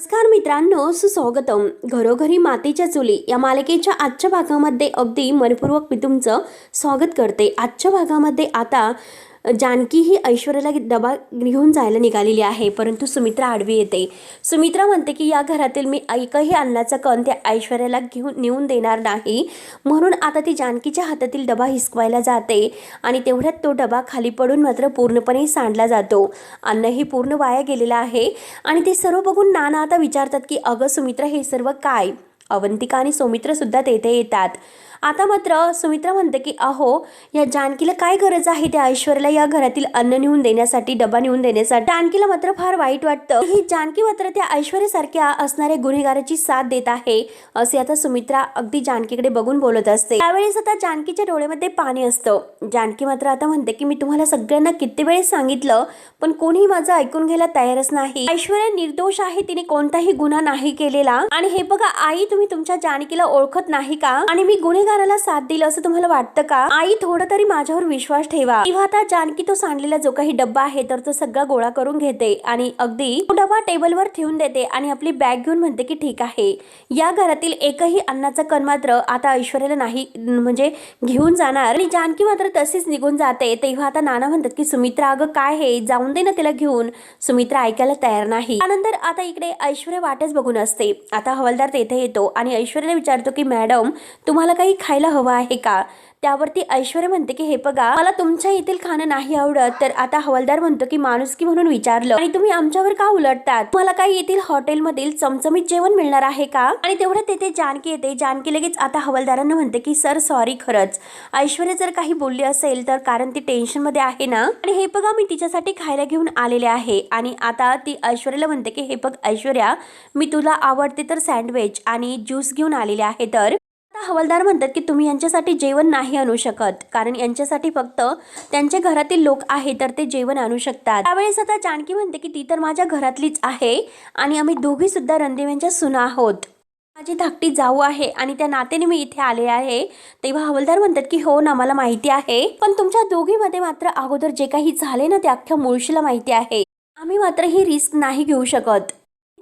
नमस्कार मित्रांनो, सुस्वागतम. घरोघरी मातीच्या चुली या मालिकेच्या आजच्या भागामध्ये अगदी मनपूर्वक मी तुमचं स्वागत करते. आजच्या भागामध्ये आता जानकी ही ऐश्वर्याला डबा घेऊन जायला निघालेली आहे, परंतु सुमित्रा आडवी येते. सुमित्रा म्हणते की या घरातील मी एकही अन्नाचा कण त्या ऐश्वर्याला नेऊन देणार नाही, म्हणून आता ती जानकीच्या हातातील डबा हिसकवायला जाते आणि तेवढ्यात तो डबा खाली पडून मात्र पूर्णपणे सांडला जातो. अन्नही पूर्ण वाया गेलेलं आहे आणि ते सर्व बघून नाना आता विचारतात की अगं सुमित्रा, हे सर्व काय? अवंतिका आणि सौमित्र सुद्धा तेथे येतात. आता मात्र सुमित्रा म्हणते की अहो, या जानकीला काय गरज आहे त्या ऐश्वर्याला या घरातील अन्न नेऊन देण्यासाठी, डबा नेऊन देण्यासाठी. जानकीला मात्र फार वाईट वाटतं. ही जानकी मात्र त्या ऐश्वर्यासारख्या असणाऱ्या गुन्हेगाराची साथ देत आहे असे आता सुमित्रा अगदी जानकीकडे बघून बोलत असते. त्यावेळेस आता जानकीच्या डोळ्यामध्ये पाणी असतं. जानकी मात्र आता म्हणते की मी तुम्हाला सगळ्यांना किती वेळेस सांगितलं, पण कोणीही माझं ऐकून घ्यायला तयारच नाही. ऐश्वर्या निर्दोष आहे, तिने कोणताही गुन्हा नाही केलेला. आणि हे बघा आई, तुम्ही तुमच्या जानकीला ओळखत नाही का? आणि मी गुन्हेगाराला साथ दिलं असं तुम्हाला वाटतं का? आई, थोडा तरी माझ्यावर विश्वास ठेवा. तेव्हा आता जानकी तो सांडलेला जो काही डब्बा आहे तर तो सगळा गोळा करून घेते आणि अगदी तो डबा टेबलवर ठेवून देते आणि आपली बॅग घेऊन म्हणते की ठीक आहे, या घरातील एकही अन्नाचा कण मात्र आता ऐश्वर्याला नाही म्हणजे घेऊन जाणार. आणि जानकी मात्र तशीच निघून जाते. तेव्हा आता नाना म्हणतात की सुमित्रा, अगं काय हे, जाऊन दे ना तिला घेऊन. सुमित्रा ऐकायला तयार नाही. त्यानंतर आता इकडे ऐश्वर्या वाटच बघून असते. आता हवालदार तेथे येतो आणि ऐश्वर्याला विचारतो की मॅडम, तुम्हाला काही खायला हवं आहे का? त्यावरती ऐश्वर्या म्हणते की हे बघा, मला तुमच्या येथील खाणं नाही आवडत. तर आता हवालदार म्हणतो की माणुसकी म्हणून विचारलं आणि तुम्ही आमच्यावर का उलटतात? मला काही येथील हॉटेलमधील चमचमीत जेवण मिळणार आहे का? आणि तेवढ्यात तेथे जानकी येते. जानकी लगेच आता हवालदारांना म्हणते की सर सॉरी, खरंच ऐश्वर्या जर काही बोलली असेल तर कारण ती टेन्शन मध्ये आहे ना, आणि हे बघा मी तिच्यासाठी खायला घेऊन आलेले आहे. आणि आता ती ऐश्वर्याला म्हणते की हे बघ ऐश्वर्या, मी तुला आवडते तर सँडविच आणि ज्यूस घेऊन आलेले आहे. तर हवालदार म्हणतात की तुम्ही यांच्यासाठी जेवण नाही आणू शकत, कारण यांच्यासाठी फक्त त्यांच्या घरातील लोक आहे तर ते जेवण आणू शकतात. त्यावेळेस आता जानकी म्हणते की ती तर माझ्या घरातलीच आहे आणि आम्ही दोघी सुद्धा रणदेव्यांच्या सुना आहोत. माझी धाकटी जाऊ आहे आणि त्या नात्याने मी इथे आले आहे. तेव्हा हवालदार म्हणतात की हो ना, मला माहिती आहे, पण तुमच्या दोघीमध्ये मात्र अगोदर जे काही झाले ना ते अख्ख्या मुळशीला माहिती आहे. आम्ही मात्र ही रिस्क नाही घेऊ शकत.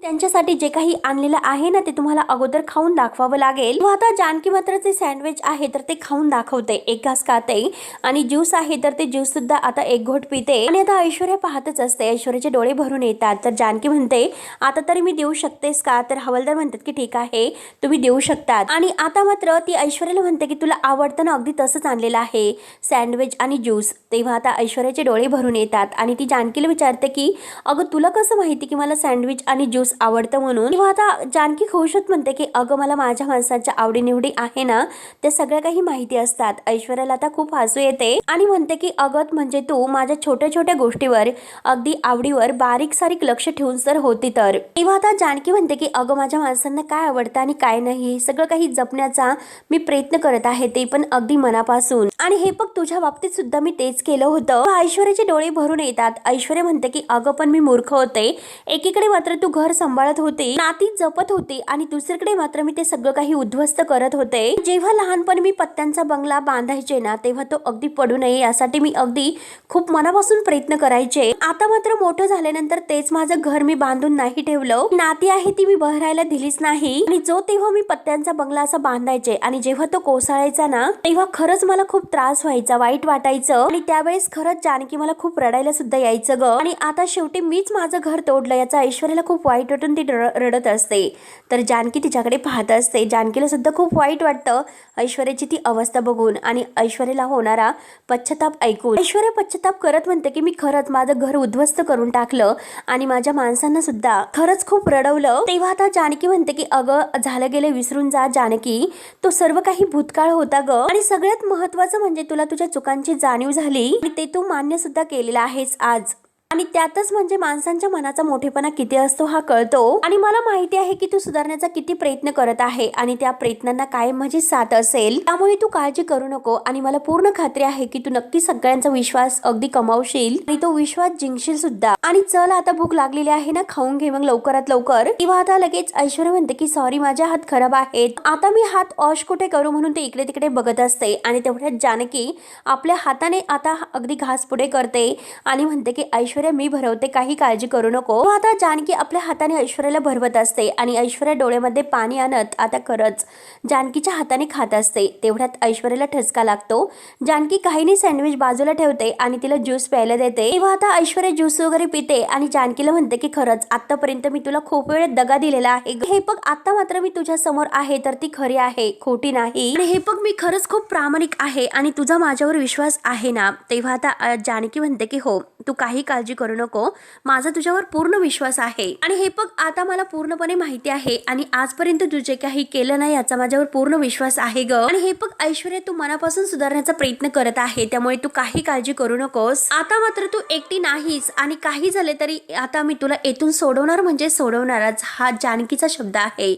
त्यांच्यासाठी जे काही आणलेलं आहे ना ते तुम्हाला अगोदर खाऊन दाखवावं लागेल. आता जानकी मात्र जे सँडविच आहे तर ते खाऊन दाखवते, एक घास खाते आणि ज्यूस आहे तर ते ज्यूस सुद्धा आता एक घोट पिते. आणि आता ऐश्वर्या पाहतच असते. ऐश्वर्याचे डोळे भरून येतात. तर जानकी म्हणते आता तरी मी देऊ शकतेस का? तर हवालदार म्हणतात की ठीक आहे, तुम्ही देऊ शकतात. आणि आता मात्र ती ऐश्वर्याला म्हणते की तुला आवडतं ना, अगदी तसंच आणलेलं आहे सँडविच आणि ज्यूस. तेव्हा आता ऐश्वर्याचे डोळे भरून येतात आणि ती जानकीला विचारते की अगं तुला कसं माहिती की मला सँडविच आणि ज्यूस आवडतं म्हणून? तेव्हा आता जानकी खुश होत म्हणते की अगं मला माझ्या माणसाच्या आवडीनिवडी आहे ना त्या सगळ्या काही माहिती असतात. ऐश्वर्याला आता खूप हसू येते आणि म्हणते की अगं म्हणजे तू माझ्या छोट्या छोट्या गोष्टीवर, अगदी आवडीवर बारीक सारीक लक्ष ठेवून जर होती तर. तेव्हा आता जानकी म्हणते की अगं माझ्या माणसांना काय आवडतं आणि काय नाही हे सगळं काही जपण्याचा मी प्रयत्न करत आहे, ते पण अगदी मनापासून. आणि हे बघ तुझ्या बाबतीत सुद्धा मी तेच केलं होतं. ऐश्वर्याचे डोळे भरून येतात. ऐश्वर्या म्हणते की अगं पण मी मूर्ख होते. एकीकडे मात्र तू घर सांभाळत होती, नाती जपत होती आणि दुसरीकडे मात्र मी ते सगळं काही उद्ध्वस्त करत होते. जेव्हा लहानपणी मी पत्त्यांचा बंगला बांधायचे ना तेव्हा तो अगदी पडू नये यासाठी मी अगदी खूप मनापासून प्रयत्न करायचे. आता मात्र मोठं झाल्यानंतर तेच माझं घर मी बांधून नाही ठेवलं. नाती आहे ती मी बहरायला दिलीच नाही. आणि जो तेव्हा मी पत्त्यांचा बंगला असा बांधायचे आणि जेव्हा तो कोसळायचा ना तेव्हा खरंच मला खूप त्रास व्हायचा, वाईट वाटायचं. आणि त्यावेळेस खरंच जानकी मला खूप रडायला सुद्धा यायचं ग. आणि आता शेवटी मीच माझं घर तोडलं याचा ऐश्वर्याला खूप वाईट वाटून ती रडत असते. तर जानकी तिच्याकडे पाहत असते. जानकीला सुद्धा खूप वाईट वाटतं ऐश्वर्याची ती अवस्था बघून आणि ऐश्वर्याला होणारा पश्चाताप ऐकून. ऐश्वर्या पश्चाताप करत म्हणते की मी खरंच माझं घर उद्ध्वस्त करून टाकलं आणि माझ्या माणसांना सुद्धा खरंच खूप रडवलं. तेव्हा आता जानकी म्हणते की अगं झालं गेलं विसरून जा जानकी, तो सर्व काही भूतकाळ होता ग. आणि सगळ्यात महत्वाचं म्हणजे तुला तुझ्या चुकांची जाणीव झाली आणि ते तू मान्य सुद्धा केलेला आहेस आज. आणि त्यातच म्हणजे माणसांच्या मनाचा मोठेपणा किती असतो हा कळतो. आणि मला माहिती आहे की तू सुधारण्याचा किती प्रयत्न करत आहे आणि त्या प्रयत्नांना कायम माझी साथ असेल. त्यामुळे तू काळजी करू नको आणि मला पूर्ण खात्री आहे की तू नक्की सगळ्यांचा विश्वास अगदी कमावशील आणि तो विश्वास जिंकशील सुद्धा. आणि चल आता भूक लागलेली आहे ना, खाऊन घे मग लवकरात लवकर. किंवा आता लगेच ऐश्वर्या म्हणते की सॉरी माझे हात खराब आहेत, आता मी हात वॉश कुठे करू म्हणून ते इकडे तिकडे बघत असते. आणि तेवढ्यात जानकी आपल्या हाताने आता अगदी घास पुढे करते आणि म्हणते की ऐश्वर्या ऐश्वर्या मी भरवते, काही काळजी करू नको. आता जानकी आपल्या हाताने ऐश्वर्याला भरवत असते आणि ऐश्वर्या डोळ्यामध्ये पाणी आणत आता खरंच जानकीच्या हाताने खात असते. तेवढ्यात ऐश्वर्याला ठसका लागतो. जानकी काही नाही सँडविच बाजूला ठेवते आणि तिला ज्यूस प्यायला देते. तेव्हा आता ऐश्वर्या ज्यूस वगैरे पिते आणि जानकीला म्हणते की खरंच आतापर्यंत मी तुला खूप वेळ दगा दिलेला आहे. हे बघ आता मात्र मी तुझ्या समोर आहे तर ती खरी आहे, खोटी नाही. आणि हे बघ मी खरंच खूप प्रामाणिक आहे आणि तुझा माझ्यावर विश्वास आहे ना. तेव्हा आता जानकी म्हणते की हो, तू काही काळजी करू नको, माझा तुझ्यावर पूर्ण विश्वास आहे. आणि हे बघ आता मला पूर्णपणे माहिती आहे आणि आजपर्यंत तू जे काही केलं नाही याचा माझ्यावर पूर्ण विश्वास आहे ग. आणि हे बघ ऐश्वर्या, तू मनापासून सुधारण्याचा प्रयत्न करत आहे, त्यामुळे तू काही काळजी करू नकोस. आता मात्र तू एकटी नाहीस आणि काही झाले तरी आता मी तुला येथून सोडवणार म्हणजे सोडवणारच, हा जानकीचा शब्द आहे.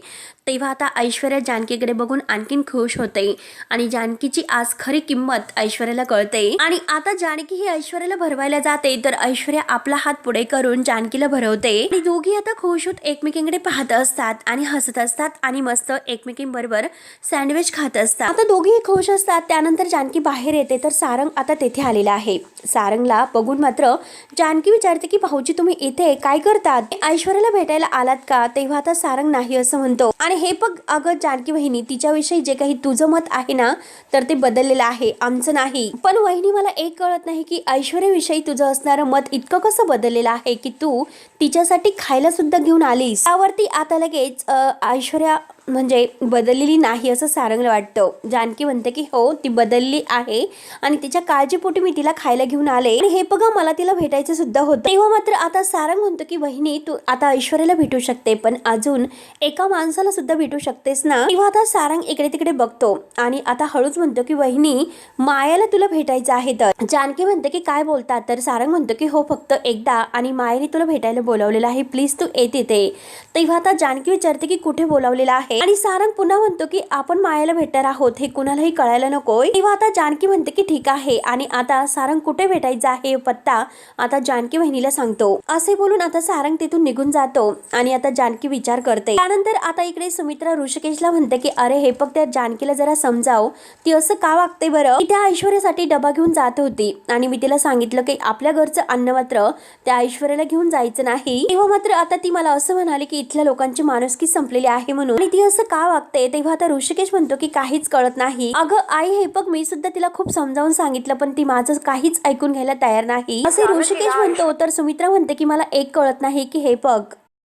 तेव्हा आता ऐश्वर्या जानकीकडे बघून आणखीन खुश होते आणि जानकीची आज खरी किंमत ऐश्वर्याला कळते. आणि आता जानकी ही ऐश्वर्याला भरवायला जाते तर ऐश्वर्या आपला हात पुढे करून जानकीला भरवते आणि दोघी आता खुश होत एकमेकींकडे पाहत असतात आणि हसत असतात आणि मस्त एकमेकींबरोबर सँडविच खात असतात. आता दोघेही खुश असतात. त्यानंतर जानकी बाहेर येते तर सारंग आता तेथे आलेला आहे. सारंगला बघून मात्र जानकी विचारते की भाऊजी तुम्ही इथे काय करतात, ऐश्वर्याला भेटायला आलात का? तेव्हा आता सारंग नाही असं म्हणतो. आणि हे बघ अगं जानकी वहिनी, तिच्याविषयी जे काही तुझं मत आहे ना तर ते बदललेलं आहे, आमचं नाही. पण वहिनी मला एक कळत नाही की ऐश्वर्याविषयी तुझं असणारं मत इतकं कसं बदललेलं आहे की तू तिच्यासाठी खायला सुद्धा घेऊन आलीस. त्यावरती आता लगेच ऐश्वर्या म्हणजे बदललेली नाही असं सारंगला वाटतं. जानकी म्हणते की हो ती बदलली आहे आणि तिच्या काळजीपोटी मी तिला खायला घेऊन आले आणि हे बघा मला तिला भेटायचं सुद्धा होतं. तेव्हा मात्र आता सारंग म्हणतो की वहिनी तू आता ऐश्वर्याला भेटू शकते पण अजून एका माणसाला सुद्धा भेटू शकतेस ना. तेव्हा आता सारंग इकडे तिकडे बघतो आणि आता हळूच म्हणतो की वहिनी मायाला तुला भेटायचं आहे. तर जानकी म्हणते की काय बोलतात, तर सारंग म्हणतो की हो फक्त एकदा आणि मायाने तुला भेटायला बोलावलेलं आहे, प्लीज तू येते ते. तेव्हा आता जानकी विचारते की कुठे बोलावलेलं आहे आणि सारंग पुन्हा म्हणतो की आपण मायाला भेटणार आहोत, हे कुणालाही कळायला नकोय. तेव्हा आता जानकी म्हणते की ठीक आहे आणि आता सारंग कुठे भेटायचं आहे पत्ता आता जानकी वहिनीला सांगतो. असे बोलून आता सारंग तिथून निघून जातो आणि आता जानकी विचार करते. त्यानंतर आता इकडे सुमित्रा ऋषिकेशला म्हणते की अरे हे बघ त्या जानकीला जरा समजाव, ती असं का वागते बरं. ती त्या ऐश्वर्यासाठी डबा घेऊन जात होती आणि मी तिला सांगितलं की आपल्या घरचं अन्न मात्र त्या ऐश्वर्याला घेऊन जायचं नाही. तेव्हा मात्र आता ती मला असं म्हणाली की इथल्या लोकांची माणुसकी संपलेली आहे म्हणून, आणि ती असं का वागते. तेव्हा आता ऋषिकेश म्हणतो की काहीच कळत नाही. अगं आई हे बघ मी सुद्धा तिला खूप समजावून सांगितलं पण ती माझं काहीच ऐकून घ्यायला तयार नाही असे ऋषिकेश म्हणतो. तर सुमित्रा म्हणते की मला एक कळत नाही की हे बघ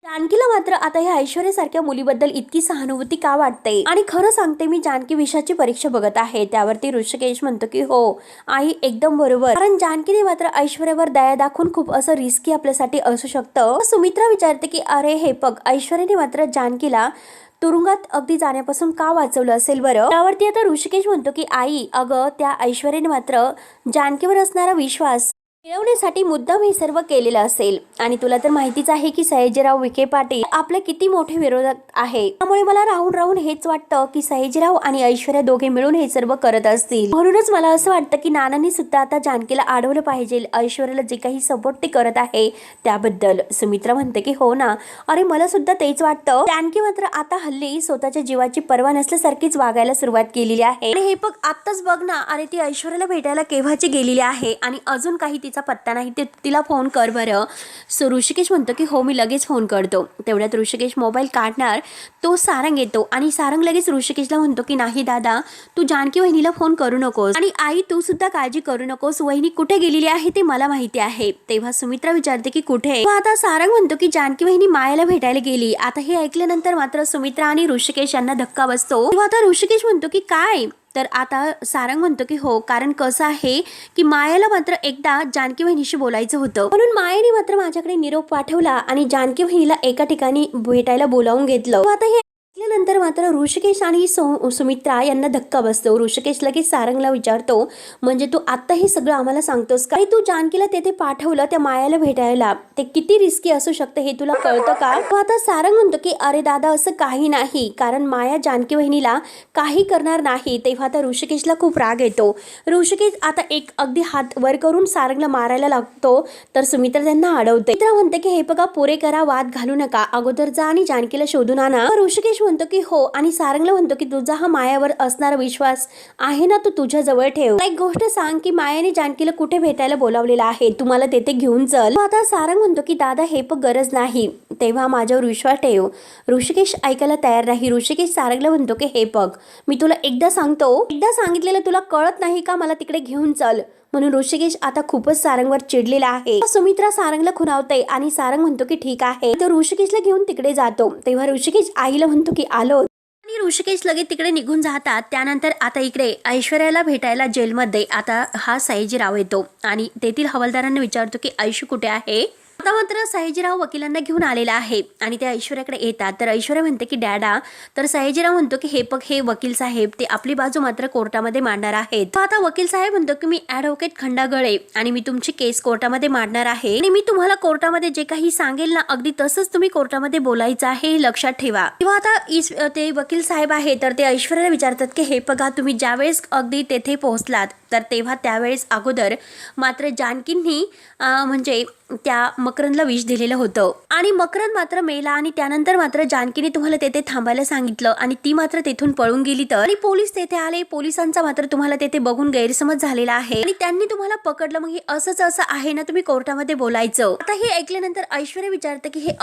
जानकीला मात्र आता ह्या ऐश्वर्यासारख्या मुलीबद्दल इतकी सहानुभूती का वाटते. आणि खरं सांगते मी जानकी विषयाची परीक्षा बघत आहे. त्यावरती ऋषिकेश म्हणतो की हो आई एकदम बरोबर, कारण जानकीने मात्र ऐश्वर्यावर दया दाखवून खूप असं रिस्की आपल्यासाठी असू शकतं. सुमित्रा विचारते की अरे हे बघ ऐश्वर्याने मात्र जानकीला तुरुंगात अगदी जाण्यापासून का वाचवलं असेल बरं. त्यावरती आता ऋषिकेश म्हणतो की आई अगं त्या ऐश्वर्याने मात्र जानकीवर असणारा विश्वास मिळवण्यासाठी मुद्दाम हे सर्व केलेलं असेल. आणि तुला तर माहितीच आहे की सयाजीराव विखे पाटील आपले किती मोठे विरोधक आहे, त्यामुळे मला राहून राहून हेच वाटतं की सयाजीराव आणि ऐश्वर्या दोघे मिळून हे सर्व करत असतील. म्हणूनच मला असं वाटतं की नानांनी सुद्धा आता जानकीला अडवलं पाहिजे ऐश्वर्याला जे काही सपोर्ट ते करत आहे त्याबद्दल. सुमित्रा म्हणते की हो ना, अरे मला सुद्धा तेच वाटतं. जानकी मात्र आता हल्ली स्वतःच्या जीवाची पर्वा नसल्यासारखीच वागायला सुरुवात केलेली आहे. आणि हे बघ आत्ताच बघ ना, अरे ती ऐश्वर्याला भेटायला केव्हाची गेलेली आहे आणि अजून काही पत्ता नाही, ते तिला फोन कर बरं. सो ऋषिकेश म्हणतो की हो मी लगेच फोन करतो. तेवढ्यात ऋषिकेश मोबाईल काढणार तो सारंग येतो आणि सारंग लगेच ऋषिकेशला म्हणतो की नाही दादा तू जानकी वहिनीला फोन करू नकोस आणि आई तू सुद्धा काळजी करू नकोस, वहिनी कुठे गेलेली आहे ते मला माहिती आहे. तेव्हा सुमित्रा विचारते की कुठे. आता सारंग म्हणतो की जानकी वहिनी मायाला भेटायला गेली. आता हे ऐकल्यानंतर मात्र सुमित्रा आणि ऋषिकेश यांना धक्का बसतो. तेव्हा आता ऋषिकेश म्हणतो की काय, तर आता सारंग म्हणतो की हो कारण कसं आहे की मायाला मात्र एकदा जानकी वहिनीशी बोलायचं होतं, म्हणून मायाने मात्र माझ्याकडे निरोप पाठवला आणि जानकी वहिनीला एका ठिकाणी भेटायला बोलावून घेतलं. आता हे ऐकल्यानंतर मात्र ऋषिकेश आणि सुमित्रा यांना धक्का बसतो. ऋषिकेश लगेच सारंगला विचारतो म्हणजे तू आता हे सगळं आम्हाला सांगतोस का, तू जानकीला तेथे पाठवलं त्या मायाला भेटायला, ते किती रिस्की असू शकतं हे तुला कळतं का. आता सारंग म्हणतो की अरे दादा असं काही नाही, कारण माया जानकी वहिनीला काही करणार नाही. तेव्हा आता ऋषिकेशला खूप राग येतो. ऋषिकेश आता एक अगदी हात वर करून सारंगला मारायला लागतो तर सुमित्रा त्यांना अडवते. सुमित्रा म्हणते की हे बघा पुरे करा, वाद घालू नका, अगोदर जा आणि जानकीला शोधून आणा. ऋषिकेश म्हणतो की हो आणि सारंगला म्हणतो की तुझा हा मायावर असणारा विश्वास आहे ना, तो तुझ्या जवळ ठेव. एक गोष्ट सांग की मायाने जानकीला कुठे भेटायला बोलावलेलं आहे, तुम्हाला तेथे घेऊन चल. आता सारंग म्हणतो की दादा हे पण गरज नाही, तेव्हा माझ्यावर विश्वास ठेव. ऋषिकेश ऐकायला तयार नाही. ऋषिकेश सारंगला म्हणतो की हे बघ, मी तुला एकदा सांगतो, एकदा सांगितलेलं तुला कळत नाही का, मला तिकडे घेऊन चल. म्हणून ऋषिकेश आता खूपच सारंगवर चिडलेला आहे. सुमित्रा सारंगला खुणावते आणि सारंग म्हणतो की ठीक आहे. तर ऋषिकेशला घेऊन तिकडे जातो. तेव्हा ऋषिकेश आईला म्हणतो की आलो आणि ऋषिकेश लगेच तिकडे निघून जातात. त्यानंतर आता इकडे ऐश्वर्याला भेटायला जेलमध्ये आता हा सयाजीराव येतो आणि तेथील हवालदारांना विचारतो की ऐशू कुठे आहे. आता मात्र सयाजीराव वकिलांना घेऊन आलेला आहे आणि ते ऐश्वर्याकडे येतात. तर ऐश्वर्या म्हणते की डॅडा. तर सयाजीराव म्हणतो की हे बघ, हे वकील साहेब ते आपली बाजू मात्र कोर्टामध्ये मांडणार आहेत. आता वकील साहेब म्हणतो की मी ॲडव्होकेट खंडा गळे आणि मी तुमची केस कोर्टामध्ये मांडणार आहे आणि मी तुम्हाला कोर्टामध्ये जे काही सांगेल ना, अगदी तसंच तुम्ही कोर्टामध्ये बोलायचं आहे, हे लक्षात ठेवा. किंवा आता ते वकील साहेब आहे तर ते ऐश्वर्याला विचारतात की हे बघा, तुम्ही ज्यावेळेस अगदी तेथे पोहोचलात तर तेव्हा त्यावेळेस अगोदर मात्र जानकींनी म्हणजे त्या मकरंदला विष दिलेलं होतं आणि मकरंद मात्र मेला आणि त्यानंतर मात्र जानकीने तुम्हाला तेथे थांबायला सांगितलं आणि ती मात्र तेथून पळून गेली. तर आणि पोलीस तेथे आले. पोलिसांचा मात्र तुम्हाला तेथे बघून गैरसमज झालेला आहे आणि त्यांनी तुम्हाला पकडलं. मग हे असं आहे ना, तुम्ही कोर्टामध्ये बोलायचं. आता हे ऐकल्यानंतर ऐश्वर्या विचारते की हे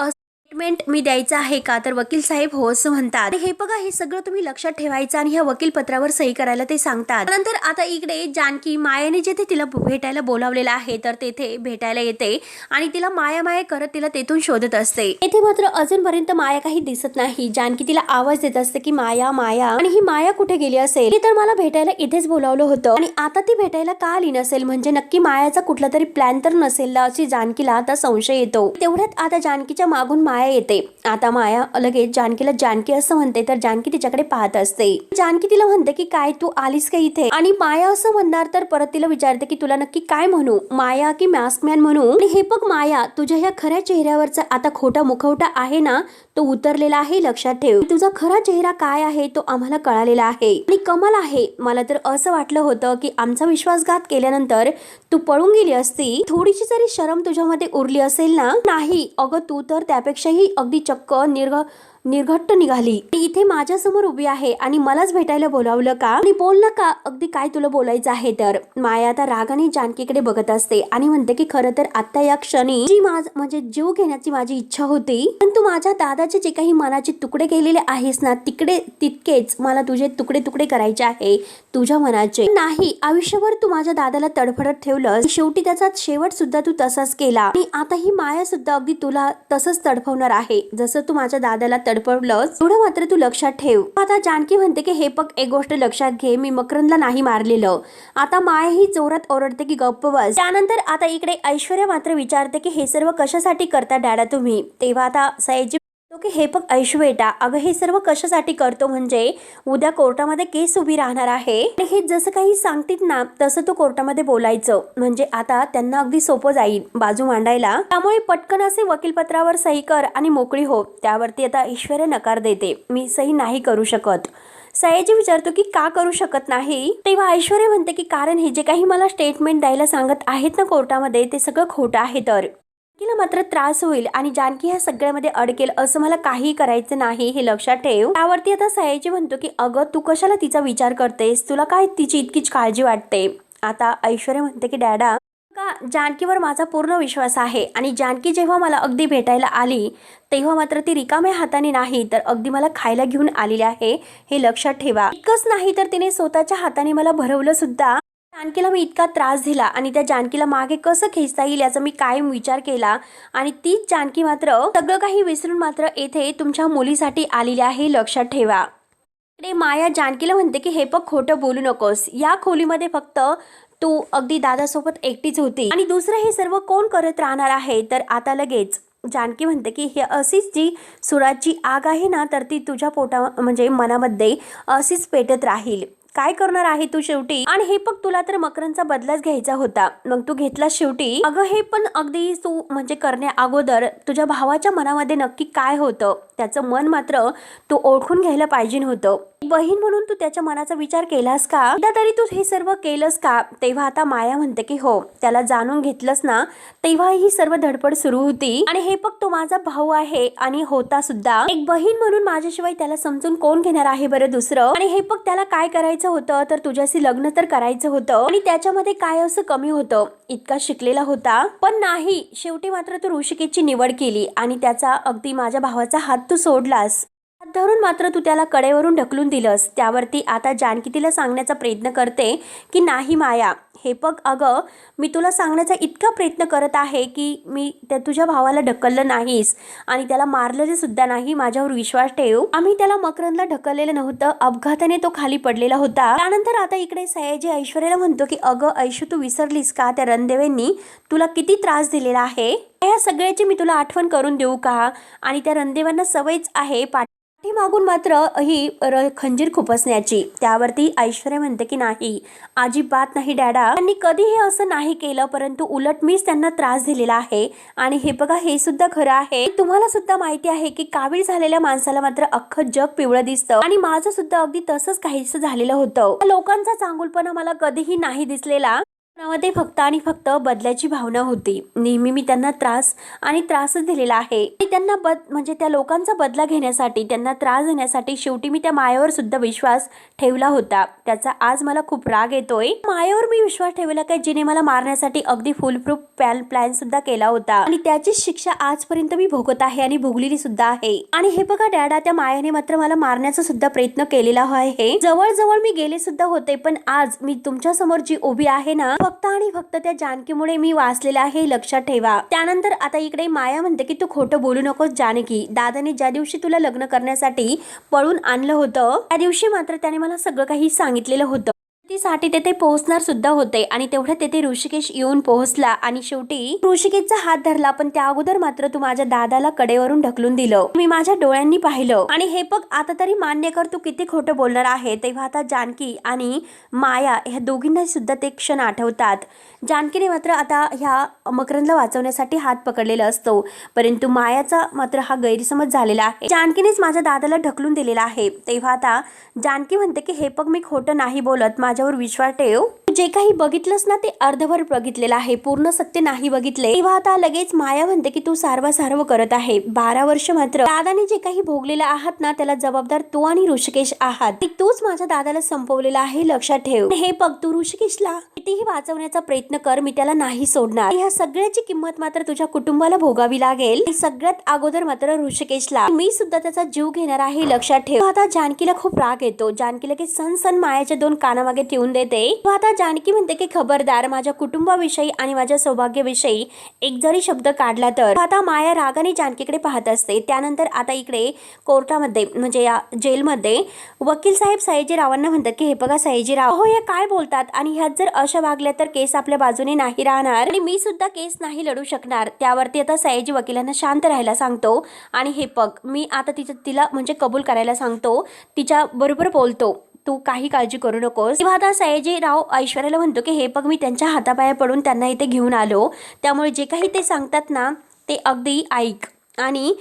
स्टेटमेंट मी द्यायचं आहे का. तर वकील साहेब हो असं म्हणतात. हे बघा, हे सगळं तुम्ही लक्षात ठेवायचं आणि ह्या वकील पत्रावर सही करायला ते सांगतात. नंतर आता इकडे जानकी मायाने जेथे तिला भेटायला बोलावलेलं आहे तर तेथे भेटायला येते आणि तिला माया करत तिला तेथून शोधत असते. येथे मात्र अजूनपर्यंत माया काही दिसत नाही. जानकी तिला आवाज देत असते की माया आणि ही माया कुठे गेली असेल. तर मला भेटायला इथेच बोलावलं होतं आणि आता ती भेटायला का आली नसेल, म्हणजे नक्की मायाचा कुठला तरी प्लॅन तर नसेल ना, अशी जानकीला आता संशय येतो. तेवढ्यात आता जानकीच्या मागून माया येते. आता माया लगेच जानकीला जानकी असं म्हणते तर जानकी तिच्याकडे पाहत असते. जानकी तिला म्हणते की काय तू आलीस का इथे, आणि माया असं म्हणणार तर परत तिला विचारते की तुला नक्की काय म्हणू, माया की मास्कमॅन म्हणू. आणि हे बघ माया, तुझ्या ह्या खऱ्या चेहऱ्यावरचा आता खोटा मुखवटा आहे ना, तो उतरलेला आहे, लक्षात ठेव. तुझा खरा चेहरा काय आहे तो आम्हाला कळालेला आहे आणि कमाल आहे. मला तर असं वाटलं होतं की आमचा विश्वासघात केल्यानंतर तू पळून गेली असती, थोडीशी जरी शरम तुझ्यामध्ये उरली असेल ना. नाही अगं, तू तर त्यापेक्षाही अगदी चक्क निर्घट्ट निघाली. इथे माझ्या समोर उभी आहे आणि मलाच भेटायला बोलावलं का, आणि बोल ना का, अगदी काय तुला बोलायचं आहे. तर माया आता रागाने जानकीकडे बघत असते आणि म्हणते की खरं तर आता या क्षणी जी म्हणजे जीव घेण्याची माझी इच्छा होती, पण तू माझ्या दादाचे जे काही मनाचे तुकडे केलेले आहेस ना, तितकेच मला तुझे तुकडे करायचे आहे तुझ्या मनाचे. नाही, आयुष्यभर तू माझ्या दादाला तडफडत ठेवलंस, शेवटी त्याचा शेवट सुद्धा तू तसाच केला आणि आता ही माया सुद्धा अगदी तुला तसंच तडफवणार आहे जसं तू माझ्या दादाला तडपडलंस. एवढं मात्र तू लक्षात ठेव. आता जानकी म्हणते की हे बघ, एक गोष्ट लक्षात घे, मी मकरंदला नाही मारलेलं. आता माया ही जोरात ओरडते की गप्प बस. त्यानंतर आता इकडे ऐश्वर्या मात्र विचारते की हे सर्व कशासाठी करता डॅडा तुम्ही. तेव्हा आता सयाजी की हे बघ ऐशू बेटा, अगं हे सर्व कशासाठी करतो म्हणजे उद्या कोर्टामध्ये केस उभी राहणार आहे आणि हे जसं काही सांगतील ना तसं तू कोर्टामध्ये बोलायचं, म्हणजे आता त्यांना अगदी सोपं जाईल बाजू मांडायला. त्यामुळे पटकन असे वकीलपत्रावर सही कर आणि मोकळी हो. त्यावरती आता ऐश्वर्या नकार देते, मी सही नाही करू शकत. सयाजी विचारतो की का करू शकत नाही. तेव्हा ऐश्वर्या म्हणते की कारण हे जे काही मला स्टेटमेंट द्यायला सांगत आहेत ना कोर्टामध्ये ते सगळं खोटं आहे. तर जानकीला मात्र त्रास होईल आणि जानकी ह्या सगळ्यामध्ये अडकेल असं मला काही करायचं नाही, हे लक्षात ठेव. त्यावरती आता सयाजी म्हणतो की अगं तू कशाला तिचा विचार करतेस, तुला काय तिची इतकीच काळजी वाटते. आता ऐश्वर्या म्हणते की डॅडा का जानकीवर माझा पूर्ण विश्वास आहे आणि जानकी जेव्हा मला अगदी भेटायला आली तेव्हा मात्र ती रिकाम्या हाताने नाही तर अगदी मला खायला घेऊन आलेली आहे, हे लक्षात ठेवा. इतकंच नाही तर तिने स्वतःच्या हाताने मला भरवलं सुद्धा. जानकीला मी इतका त्रास दिला आणि त्या जानकीला मागे कसं खेचता येईल याचा मी कायम विचार केला आणि तीच जानकी मात्र सगळं काही विसरून मात्र येथे तुमच्या मुलीसाठी आलेली आहे, लक्षात ठेवा. माया जानकीला म्हणते की हे पण खोटं बोलू नकोस, या खोलीमध्ये फक्त तू अगदी दादासोबत एकटीच होती आणि दुसरं हे सर्व कोण करत राहणार आहे. तर आता लगेच जानकी म्हणते की हे अशीच जी सुराची आग आहे ना तर ती तुझ्या म्हणजे मनामध्ये अशीच पेटत राहील. काय करणार आहे तू शेवटी, आणि हे पण तुला तर मकरंदचा बदलाच घ्यायचा होता, मग तू घेतला शेवटी. अगं हे पण अगदी तू म्हणजे करण्या अगोदर तुझ्या भावाच्या मनामध्ये नक्की काय होतं त्याचं मन मात्र तू ओळखून घ्यायला पाहिजे होतं. बहीण म्हणून तू त्याच्या मनाचा विचार केलास का? एकदा तरी तू हे सर्व केलंस का? तेव्हा आता माया म्हणते की हो, त्याला जाणून घेतलंस ना, तेव्हा ही सर्व धडपड सुरू होती. आणि हे बघ, तो माझा भाऊ आहे आणि होता सुद्धा. एक बहीण म्हणून माझ्याशिवाय त्याला समजून कोण घेणार आहे बरं दुसरं? आणि हे बघ, त्याला काय करायचं होतं तर तुझ्याशी लग्न तर करायचं होतं. आणि त्याच्यामध्ये काय असं कमी होतं? इतका शिकलेला होता, पण नाही, शेवटी मात्र तू ऋषिकेशची निवड केली आणि त्याचा अगदी माझ्या भावाचा हात तू सोडलास. हात धरून मात्र तू त्याला कडेवरून ढकलून दिलंस. त्यावरती आता जानकी तिला सांगण्याचा प्रयत्न करते की नाही माया, हे बघ अगं, मी तुला सांगण्याचा इतका प्रयत्न करत आहे की मी तुझ्या भावाला ढकललं नाहीस आणि त्याला मारलेलं सुद्धा नाही. माझ्यावर विश्वास ठेव. आम्ही त्याला मकरंदला ढकललेलं नव्हतं, अपघाताने तो खाली पडलेला होता. त्यानंतर आता इकडे सयाजी ऐश्वर्याला म्हणतो की अगं ऐशू, तू विसरलीस का त्या रणदेवेंनी तुला किती त्रास दिलेला आहे? या सगळ्याची मी तुला आठवण करून देऊ का? आणि त्या रणदेवांना सवयच आहे मागून मात्र ही खंजीर खुपसण्याची. त्यावरती ऐश्वर्या म्हणते की नाही, अजिबात नाही डॅडा, त्यांनी कधीही असं नाही केलं, परंतु उलट मीच त्यांना त्रास दिलेला आहे. आणि हे बघा, हे सुद्धा खरं आहे. तुम्हाला सुद्धा माहिती आहे की कावीळ झालेल्या माणसाला मात्र अख्खं जग पिवळं दिसतं आणि माझं सुद्धा अगदी तसंच काहीसं झालेलं होतं. लोकांचा चांगुलपणा मला कधीही नाही दिसलेला. मध्ये फक्त आणि फक्त बदल्याची भावना होती. नेहमी मी त्यांना त्रासच दिलेला आहे. त्यांना म्हणजे त्या लोकांचा बदला घेण्यासाठी, त्यांना त्रास देण्यासाठी शेवटी मी त्या मायावर सुद्धा विश्वास ठेवला होता. त्याचा आज मला खूप राग येतोय. मायावर मी विश्वास ठेवला काय, जिने मला मारण्यासाठी अगदी फुलप्रूफ प्लॅन सुद्धा केला होता आणि त्याची शिक्षा आजपर्यंत मी भोगत आहे आणि भोगलेली सुद्धा आहे. आणि हे बघा डॅडा, त्या मायाने मात्र मला मारण्याचा सुद्धा प्रयत्न केलेला आहे. जवळ मी गेले सुद्धा होते, पण आज मी तुमच्या समोर जी उभी आहे ना, फक्त आणि फक्त त्या जानकीमुळे मी वाचलेला आहे, लक्षात ठेवा. त्यानंतर आता इकडे माया म्हणते की तू खोटं बोलू नकोस जानकी. दादाने ज्या दिवशी तुला लग्न करण्यासाठी पळून आणलं होतं, त्या दिवशी मात्र त्याने मला सगळं काही सांगितलेलं होतं. साठी तेथे पोहोचणार सुद्धा होते आणि तेवढ्या तेथे ऋषिकेश येऊन पोहोचला आणि शेवटी ऋषिकेशचा हात धरला. पण त्या अगोदर मात्र तू माझ्या दादाला कडेवरून ढकलून दिलं. मी माझ्या डोळ्यांनी पाहिलं. आणि हे बघ, आता तरी मान्य कर, तू किती खोटं बोलणार आहे. तेव्हा आता जानकी आणि माया ह्या दोघींना सुद्धा ते क्षण आठवतात. जानकीने मात्र आता ह्या मकरंदला वाचवण्यासाठी हात पकडलेला असतो, परंतु मायाचा मात्र हा गैरसमज झालेला आहे. जानकीनेच माझ्या दादाला ढकलून दिलेला आहे. तेव्हा आता जानकी म्हणते की हे बघ, मी खोटं नाही बोलत, माझ्यावर विश्वास ठेव. जे काही बघितलंस ना ते अर्धभर बघितलेलं आहे, पूर्ण सत्य नाही बघितले. तेव्हा आता लगेच माया म्हणते की तू सारवासारव करत आहे. 12 वर्ष मात्र दादाने जे काही भोगलेलं आहात ना, त्याला जबाबदार तू आणि ऋषिकेश आहात. तूच माझ्या दादाला संपवलेला आहे, लक्षात ठेव. हे बघ, तू ऋषिकेशला कितीही वाचवण्याचा प्रयत्न कर, मी त्याला नाही सोडणार. ह्या सगळ्याची किंमत मात्र तुझ्या कुटुंबाला भोगावी लागेल. सगळ्यात अगोदर मात्र ऋषिकेशला मी सुद्धा त्याचा जीव घेणार आहे, लक्षात ठेव. आता जानकीला खूप राग येतो. जानकीला की सण मायाच्या 2 कानामागे ठेवून देते. आता जानकी म्हणते की खबरदार, माझ्या कुटुंबाविषयी आणि माझ्या सौभाग्याविषयी एक जरी शब्द काढला तर. आता माया रागाने जानकीकडे पाहत असते. त्यानंतर आता इकडे कोर्टामध्ये म्हणजे या जेलमध्ये वकील साहेब सयाजीरावांना म्हणतात की हे बघा सयाजीराव, हो, हे काय बोलतात आणि ह्यात जर अशा वागल्या तर केस आपल्या बाजूने नाही राहणार आणि मी सुद्धा केस नाही लढू शकणार. त्यावरती आता सयाजी वकिलांना शांत राहायला सांगतो आणि हे बघ, मी आता तिला म्हणजे कबूल करायला सांगतो, तिच्या बरोबर बोलतो, तू काही काळजी करू नकोस. तेव्हा आता सयाजीराव ऐश्वर्याला म्हणतो की हे बघ, मी त्यांच्या हातापाया पडून त्यांना इथे घेऊन आलो, त्यामुळे जे काही ते सांगतात ना ते अगदी ऐक आणि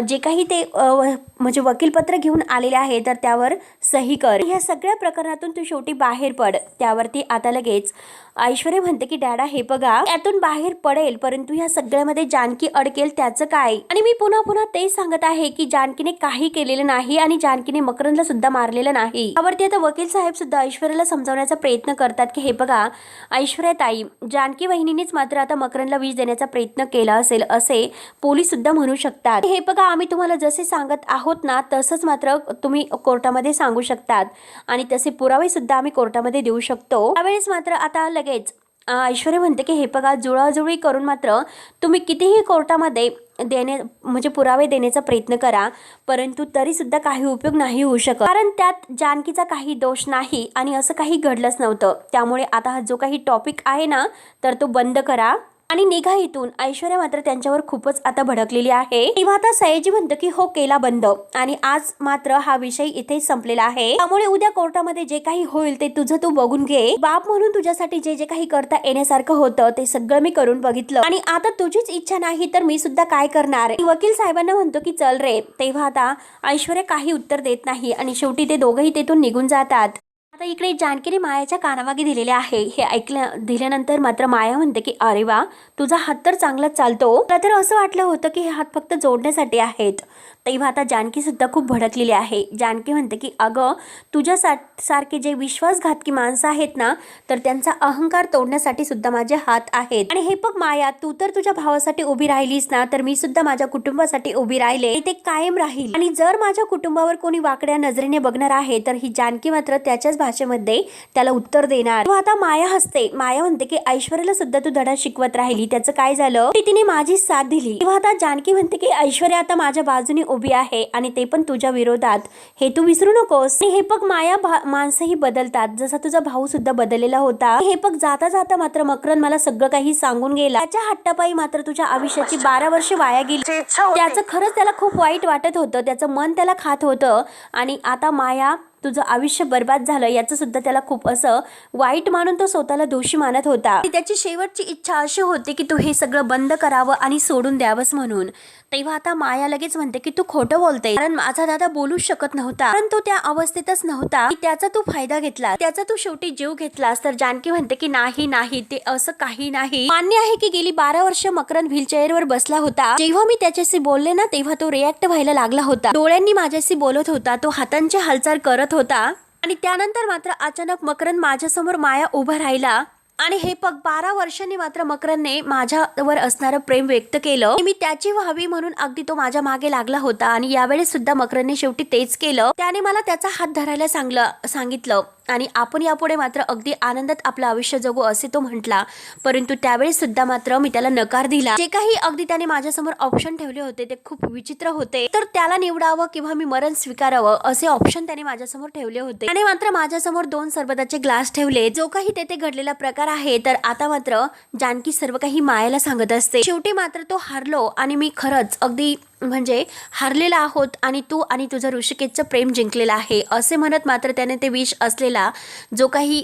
जे काही ते म्हणजे वकीलपत्र घेऊन आलेले आहे तर त्यावर सही कर. ह्या सगळ्या प्रकरणातून तू शेवटी बाहेर पड. त्यावरती आता लगेच ऐश्वर्या म्हणते की डॅडा, हे बघा, यातून बाहेर पडेल, परंतु ह्या सगळ्यामध्ये जानकी अडकेल, त्याचं काय? आणि मी पुन्हा तेच सांगत आहे की जानकीने काही केलेलं नाही आणि जानकीने मकरंदला सुद्धा मारलेलं नाही. त्यावरती आता वकील साहेब सुद्धा ऐश्वर्याला समजावण्याचा प्रयत्न करतात की हे बघा ऐश्वर्या ताई, जानकी वहिनीनेच मात्र आता मकरंदला विष देण्याचा प्रयत्न केला असेल असे पोलीस सुद्धा म्हणू शकतात. हे बघा, आम्ही तुम्हाला जसे सांगत आहोत ना तसंच मात्र तुम्ही कोर्टामध्ये सांगू शकतात आणि तसे पुरावे सुद्धा आम्ही कोर्टामध्ये देऊ शकतो. त्यावेळेस मात्र आता लगेच ऐश्वर्या म्हणते की हे बघा, जुळाजुळी करून मात्र तुम्ही कितीही कोर्टामध्ये म्हणजे पुरावे देण्याचा प्रयत्न करा, परंतु तरी सुद्धा काही उपयोग नाही होऊ शकत, कारण त्यात जानकीचा काही दोष नाही आणि असं काही घडलंच नव्हतं. त्यामुळे आता हा जो काही टॉपिक आहे ना तर तो बंद करा. आणि निघा इथून. ऐश्वर्या मात्र त्यांच्यावर खूपच आता भडकलेली आहे. तेव्हा आता सयाजी म्हणतो की हो, केला बंद आणि आज मात्र हा विषय इथे संपलेला आहे. त्यामुळे उद्या कोर्टामध्ये जे काही होईल ते तुझं तू बघून घे. बाप म्हणून तुझ्यासाठी जे जे काही करता येण्यासारखं होतं ते सगळं मी करून बघितलं आणि आता तुझीच इच्छा नाही तर मी सुद्धा काय करणार. वकील साहेबांना म्हणतो की चल रे. तेव्हा आता ऐश्वर्या काही उत्तर देत नाही आणि शेवटी ते दोघंही तेथून निघून जातात. आता इकडे जानकीने मायाच्या कानामागे दिलेले आहे. हे दिल्यानंतर मात्र माया म्हणते की अरे वा, तुझा हात तर चांगलाच चालतो. मला तर असं वाटलं होतं की हे हात फक्त जोडण्यासाठी आहेत. तेव्हा आता जानकी सुद्धा खूप भडकलेली आहे. जानकी म्हणते की अगं, तुझ्या सारखे जे विश्वासघातकी माणसं आहेत ना, तर त्यांचा अहंकार तोडण्यासाठी सुद्धा माझे हात आहेत. आणि हे बघ माया, तू तर तुझ्या भावासाठी उभी राहिलीस ना, तर मी सुद्धा माझ्या कुटुंबासाठी उभी राहिले. ते कायम राहील. आणि जर माझ्या कुटुंबावर कोणी वाकड्या नजरेने बघणार आहे तर ही जानकी मात्र त्याच्याच भाषेमध्ये त्याला उत्तर देणार. आता माया हसते. माया म्हणते की ऐश्वर्याला सुद्धा तू धडा शिकवत राहिली, त्याचं काय झालं? तिने माझी साथ दिली. तेव्हा आता जानकी म्हणते की ऐश्वर्या आता माझ्या बाजूने उभी आहे आणि ते पण तुझ्या विरोधात, हे तू विसरू नकोस. हे बघ माया, माणसंही बदलतात, जसा तुझा भाऊ सुद्धा बदललेला होता. हे बघ जाता जाता मात्र मकरन मला सगळं काही सांगून गेला. त्याच्या हट्टापायी मात्र तुझ्या आयुष्याची 12 वर्ष वाया गेली. त्याचं खरंच त्याला खूप वाईट वाटत होतं. त्याचं मन त्याला खात होतं आणि आता माया, तुझं आयुष्य बर्बाद झालं याचं सुद्धा त्याला खूप असं वाईट मानून तो स्वतःला दोषी मानत होता. त्याची शेवटची इच्छा अशी होती की तू हे सगळं बंद करावं आणि सोडून द्यावंस म्हणून. तेव्हा आता माया लगेच म्हणते की तू खोटं बोलते, कारण माझा दादा बोलूच शकत नव्हता, कारण तो त्या अवस्थेतच नव्हता की त्याचा तू फायदा घेतला, त्याचा तू शेवटी जीव घेतलास. तर जानकी म्हणते की नाही नाही, ते असं काही नाही. मान्य आहे की गेली 12 वर्ष मकरन व्हीलचेअरवर बसला होता. जेव्हा मी त्याच्याशी बोलले ना, तेव्हा तो रिॲक्ट व्हायला लागला होता. डोळ्यांनी माझ्याशी बोलत होता, तो हातांची हालचाल करत होता आणि त्यानंतर मात्र अचानक मकरन माझ्यासमोर माया उभा राहिला आणि हे बघ 12 वर्षांनी मात्र मकरनने माझ्यावर असणारं प्रेम व्यक्त केलं. मी त्याची व्हावी म्हणून अगदी तो माझ्या मागे लागला होता आणि यावेळेस सुद्धा मकरनने शेवटी तेच केलं. त्याने मला त्याचा हात धरायला सांगितलं आणि आपण यापुढे मात्र अगदी आनंदात आपलं आयुष्य जगू असे तो म्हटला. परंतु त्यावेळेस सुद्धा मात्र मी त्याला नकार दिला. जे काही अगदी त्याने माझ्यासमोर ऑप्शन ठेवले होते ते खूप विचित्र होते. तर त्याला निवडावं किंवा मी मरण स्वीकारावं असे ऑप्शन त्याने माझ्यासमोर ठेवले होते. त्याने मात्र माझ्यासमोर 2 सरबताचे ग्लास ठेवले. जो काही तेथे घडलेला प्रकार आहे, तर आता मात्र जानकी सर्व काही मायाला सांगत असते. शेवटी मात्र तो हारलो आणि मी खरंच अगदी म्हणजे हारलेला आहोत आणि तू आणि तुझं ऋषिकेशचं प्रेम जिंकलेलं आहे असे म्हणत मात्र त्याने ते विष असलेला जो काही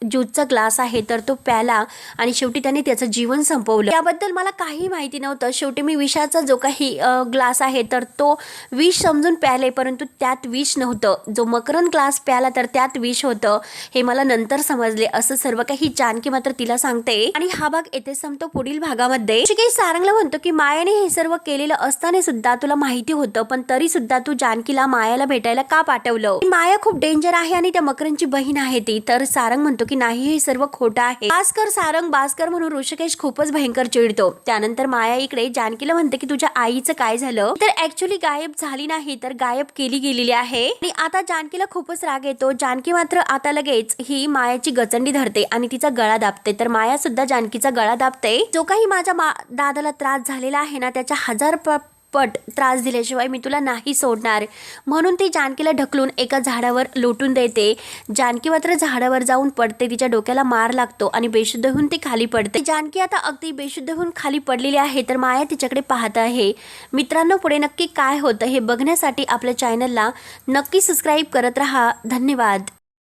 ज्यूसचा ग्लास आहे तर तो प्याला आणि शेवटी त्याने त्याचं जीवन संपवलं. त्याबद्दल मला काही माहिती नव्हतं. शेवटी मी विषाचा जो काही ग्लास आहे तर तो विष समजून प्याले, परंतु त्यात विष नव्हतं. जो मकरन ग्लास प्याला तर त्यात विष होतं हे मला नंतर समजले. असं सर्व काही जानकी मात्र तिला सांगते आणि हा भाग येथे संपतो. पुढील भागामध्ये ऋषिकेश सारंगला म्हणतो की मायाने हे सर्व केलेलं असताना सुद्धा तुला माहिती होतं, पण तरी सुद्धा तू जानकीला मायाला भेटायला का पाठवलं? माया खूप डेंजर आहे आणि त्या मकरनची बहीण आहे ती. तर सारंग म्हणतो की नाही, हे सर्व खोटं आहे. बास्कर सारंग बास्कर म्हणून ऋषिकेश खूपच भयंकर चिडतो. त्यानंतर माया इकडे जानकीला म्हणते की तुझ्या आईचं काय झालं? तर ऍक्च्युली गायब झाली नाही, तर गायब केली गेलेली आहे. आणि आता जानकीला खूपच राग येतो. जानकी मात्र आता लगेच ही मायाची गचंडी धरते आणि तिचा गळा दाबते. तर माया सुद्धा जानकीचा गळा दाबते. जो काही माझ्या दादाला त्रास झालेला आहे ना, त्याच्या 1000 पट त्रास दिल्याशिवाय मी तुला नाही सोडणार म्हणून ती जानकीला ढकलून एका झाडावर लोटून देते. जानकी मात्र झाडावर जाऊन पडते. तिच्या डोक्याला मार लागतो आणि बेशुद्ध होऊन ती खाली पडते. जानकी आता अगदी बेशुद्ध होऊन खाली पडलेली आहे. तर माया तिच्याकडे पाहत आहे. मित्रांनो, पुढे नक्की काय होतं हे बघण्यासाठी आपल्या चॅनलला नक्की सबस्क्राईब करत राहा. धन्यवाद.